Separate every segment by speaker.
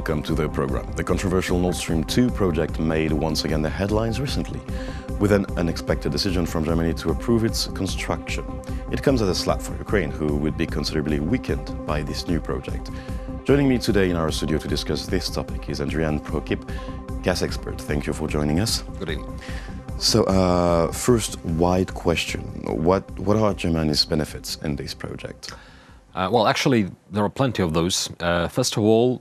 Speaker 1: welcome to the program. The controversial Nord Stream 2 project made once again the headlines recently, with an unexpected decision from Germany to approve its construction. It comes as a slap for Ukraine, who would be considerably weakened by this new project. Joining me today in our studio to discuss this topic is Andrian Prokip, gas expert. Thank you for joining us.
Speaker 2: Good evening.
Speaker 1: So, first wide question. What are Germany's benefits in this project?
Speaker 2: Well, actually, there are plenty of those. First of all,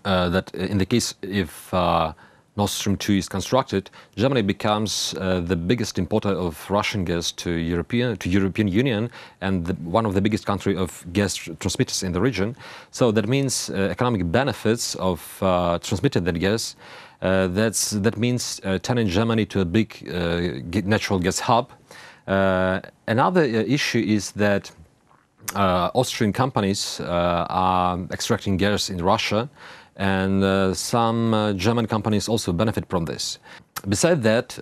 Speaker 2: that in the case if Nord Stream 2 is constructed, Germany becomes the biggest importer of Russian gas to European Union and one of the biggest country of gas transmitters in the region. So that means economic benefits of transmitting that gas. That means turning Germany to a big natural gas hub. Another issue is that Austrian companies are extracting gas in Russia, and some German companies also benefit from this. Besides that,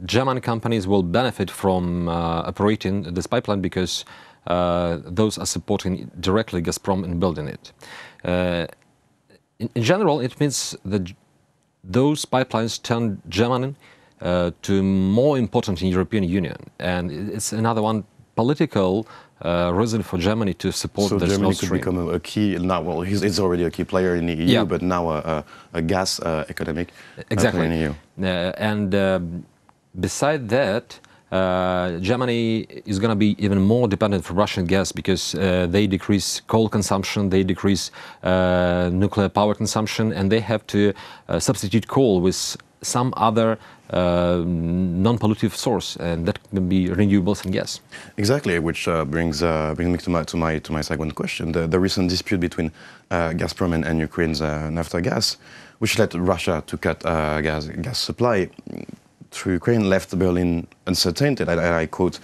Speaker 2: German companies will benefit from operating this pipeline because those are supporting directly Gazprom in building it. In general, it means that those pipelines turn Germany to more important in European Union, and it's another one political reason for Germany to support this
Speaker 1: Germany
Speaker 2: Nord Stream.
Speaker 1: could become a key, now, well, it's already a key player in the EU,
Speaker 2: Yeah.
Speaker 1: but now a gas economic
Speaker 2: Exactly.
Speaker 1: player in the EU.
Speaker 2: And beside that, Germany is going to be even more dependent from Russian gas because they decrease coal consumption, they decrease nuclear power consumption, and they have to substitute coal with some other non-pollutive source, and that can be renewables and gas.
Speaker 1: Exactly, which brings me to my second question. The recent dispute between Gazprom and Ukraine's Naftogaz, which led Russia to cut gas supply through Ukraine, left Berlin uncertainty. I quote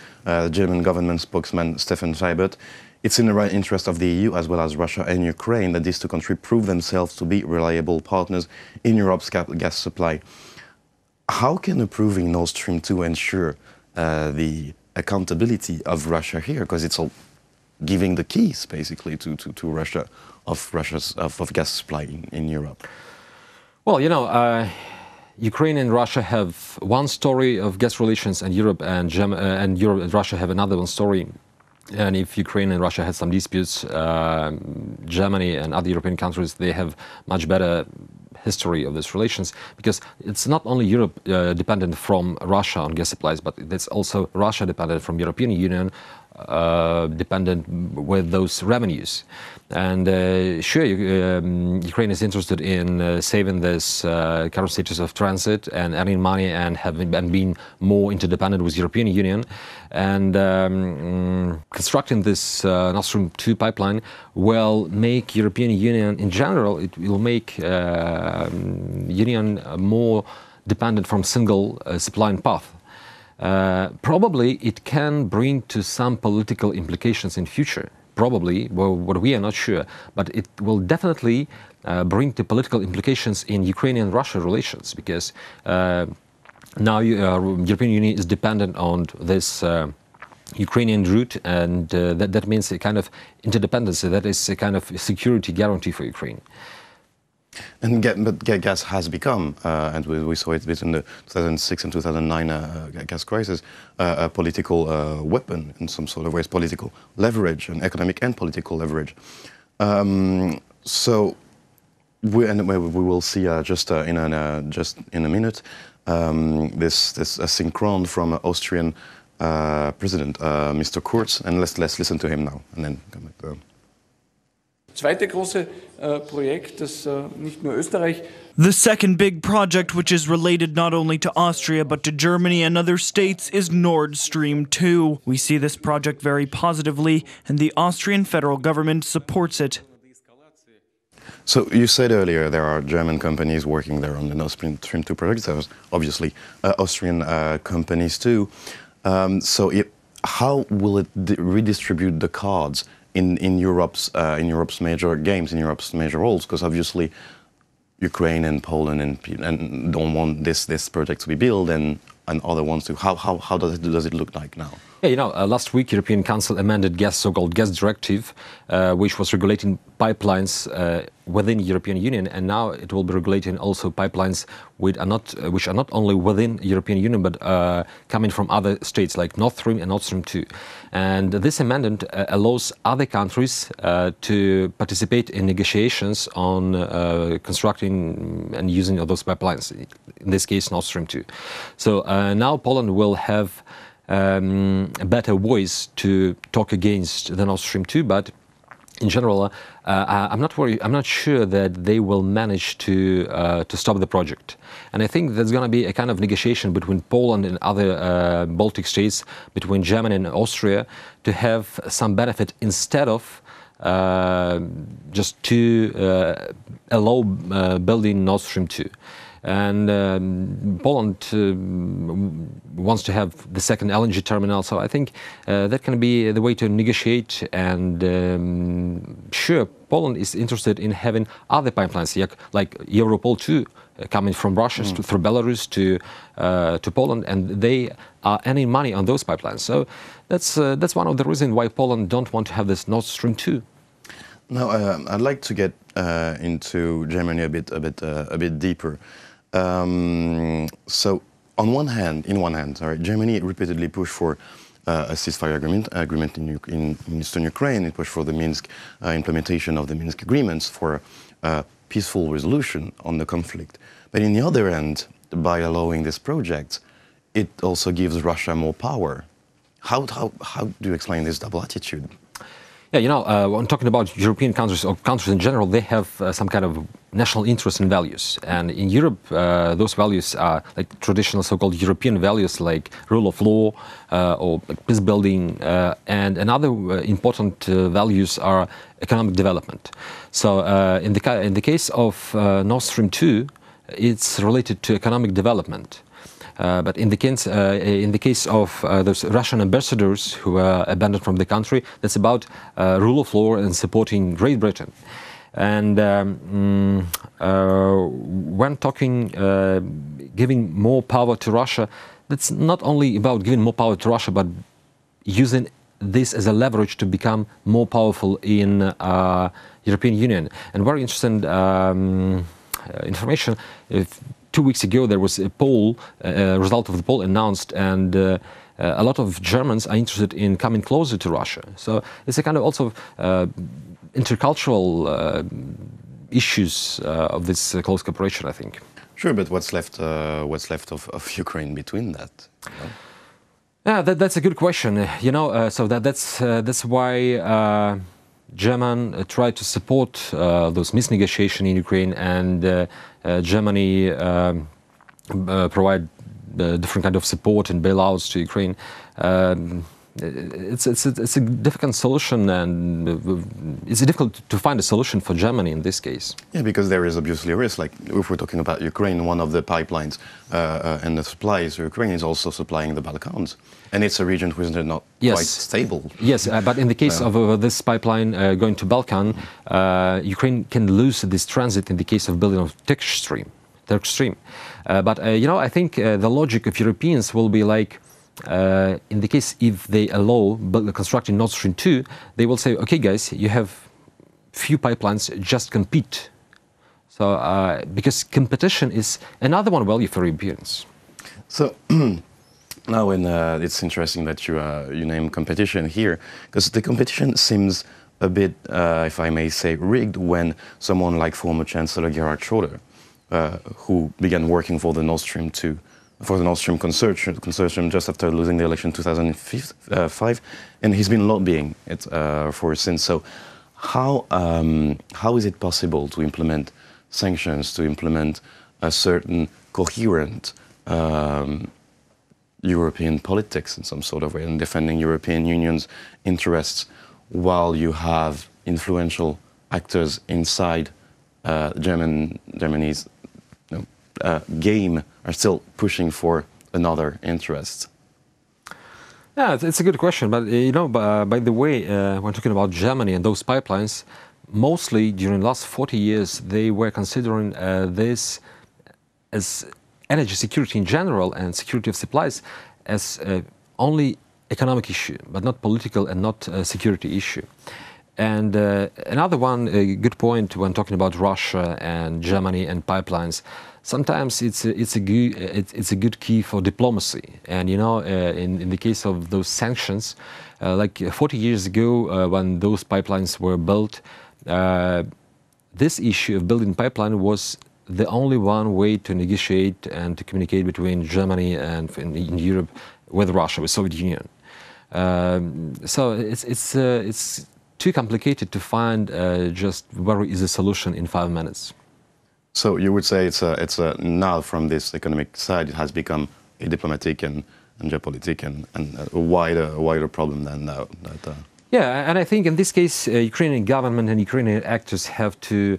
Speaker 1: German government spokesman Stefan Seibert. It's in the right interest of the EU as well as Russia and Ukraine that these two countries prove themselves to be reliable partners in Europe's gas supply. How can approving Nord Stream 2 ensure the accountability of Russia here? Because it's all giving the keys, basically, to Russia of gas supply in Europe.
Speaker 2: Well, you know, Ukraine and Russia have one story of gas relations, and Europe and Europe and Russia have another one story. And if Ukraine and Russia had some disputes, Germany and other European countries, they have much better history of these relations, because it's not only Europe dependent from Russia on gas supplies, but it's also Russia dependent from European Union, dependent with those revenues. And sure, Ukraine is interested in saving this current status of transit and earning money and being more interdependent with European Union. And constructing this Nord Stream 2 pipeline will make European Union in general, it will make Union more dependent from single supplying path. Probably it can bring to some political implications in future. Probably, well, what we are not sure, but it will definitely bring to political implications in Ukrainian-Russia relations, because now European Union is dependent on this Ukrainian route, and that means a kind of interdependence. That is a kind of security guarantee for Ukraine.
Speaker 1: But gas has become, and we saw it between the 2006 and 2009 gas crisis, a political weapon in some sort of ways, political leverage, and economic and political leverage. So we will see just in a minute this asynchrone from Austrian President Mr. Kurz, and let's listen to him now, and then come back to.
Speaker 3: Zweite große Projekt, das nicht nur Österreich.
Speaker 4: The second big project, which is related not only to Austria but to Germany and other states, is Nord Stream 2. We see this project very positively, and the Austrian federal government supports it.
Speaker 1: So you said earlier there are German companies working there on the Nord Stream 2 project. There was obviously Austrian companies too. How will it redistribute the cards in Europe's major games, in Europe's major roles? Because obviously Ukraine and Poland and don't want this project to be built, and other ones too. How does it look like now?
Speaker 2: Yeah, last week European Council amended so-called gas directive, which was regulating pipelines within European Union, and now it will be regulating also pipelines which are not only within European Union but coming from other states like Nord Stream and Nord Stream 2. And this amendment allows other countries to participate in negotiations on constructing and using of those pipelines. In this case, Nord Stream 2. So now Poland will have a better voice to talk against the Nord Stream 2, but in general, I'm not sure that they will manage to stop the project. And I think there's going to be a kind of negotiation between Poland and other Baltic states, between Germany and Austria, to have some benefit instead of just to allow building Nord Stream 2. And Poland wants to have the second LNG terminal, so I think that can be the way to negotiate. And sure, Poland is interested in having other pipelines, like Europol 2, coming from Russia through Belarus to Poland, and they are earning money on those pipelines. So that's one of the reasons why Poland don't want to have this Nord Stream 2.
Speaker 1: Now, I'd like to get into Germany a bit deeper. So, in one hand, Germany repeatedly pushed for a ceasefire agreement in eastern Ukraine. It pushed for the Minsk implementation of the Minsk agreements for a peaceful resolution on the conflict. But in the other end, by allowing this project, it also gives Russia more power. How do you explain this double attitude?
Speaker 2: Yeah, when talking about European countries or countries in general, they have some kind of national interest and values. And in Europe, those values are like traditional so-called European values like rule of law or peace building. And another important values are economic development. So in the case of Nord Stream 2, it's related to economic development. But in the case of those Russian ambassadors who were abandoned from the country, that's about rule of law and supporting Great Britain. And when talking, giving more power to Russia, that's not only about giving more power to Russia, but using this as a leverage to become more powerful in European Union. And very interesting information. 2 weeks ago, there was a poll, result of the poll announced, and a lot of Germans are interested in coming closer to Russia. So it's a kind of also intercultural issues of this close cooperation, I think.
Speaker 1: Sure, but what's left of Ukraine between that? You know?
Speaker 2: Yeah, that's a good question. So that's why German tried to support those Minsk negotiations in Ukraine, and Germany provide different kind of support and bailouts to Ukraine. It's a difficult solution, and it's difficult to find a solution for Germany in this case.
Speaker 1: Yeah, because there is obviously a risk. Like if we're talking about Ukraine, one of the pipelines and the supplies to Ukraine is also supplying the Balkans, and it's a region which is not quite stable.
Speaker 2: Yes, but in the case of this pipeline going to Balkan, Ukraine can lose this transit in the case of building of Turkish Stream. But I think the logic of Europeans will be like, in the case if they allow constructing Nord Stream 2, they will say, okay guys, you have few pipelines, just compete. So because competition is another one value for Europeans.
Speaker 1: So now it's interesting that you name competition here, because the competition seems a bit, if I may say, rigged when someone like former Chancellor Gerhard Schröder, who began working for the Nord Stream 2, for the Nord Stream consortium just after losing the election in 2005, and he's been lobbying it for since. So how is it possible to implement sanctions, to implement a certain coherent European politics in some sort of way, and defending European Union's interests, while you have influential actors inside Germany's game are still pushing for another interest?
Speaker 2: Yeah, it's a good question. But by the way, when talking about Germany and those pipelines, mostly during the last 40 years, they were considering this as energy security in general and security of supplies as only economic issue, but not political and not a security issue. And another one, a good point when talking about Russia and Germany and pipelines, sometimes it's a good key for diplomacy. And you know, in the case of those sanctions, like 40 years ago, when those pipelines were built, this issue of building pipeline was the only one way to negotiate and to communicate between Germany and in Europe with Russia, with Soviet Union. So it's too complicated to find just very easy solution in 5 minutes.
Speaker 1: So you would say it's now from this economic side, it has become a diplomatic and geopolitical and a wider problem than now.
Speaker 2: Yeah, and I think in this case, Ukrainian government and Ukrainian actors have to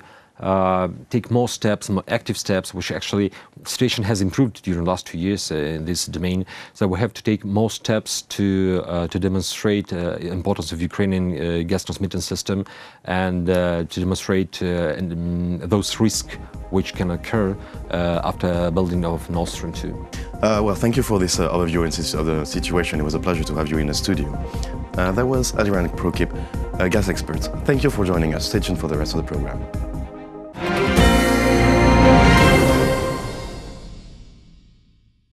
Speaker 2: take more steps, more active steps, which actually situation has improved during the last 2 years in this domain. So we have to take more steps to demonstrate the importance of Ukrainian gas transmission system and to demonstrate those risks which can occur after building of Nord Stream 2.
Speaker 1: Well, thank you for this overview of the situation. It was a pleasure to have you in the studio. That was Andrian Prokip, a gas expert. Thank you for joining us. Stay tuned for the rest of the program.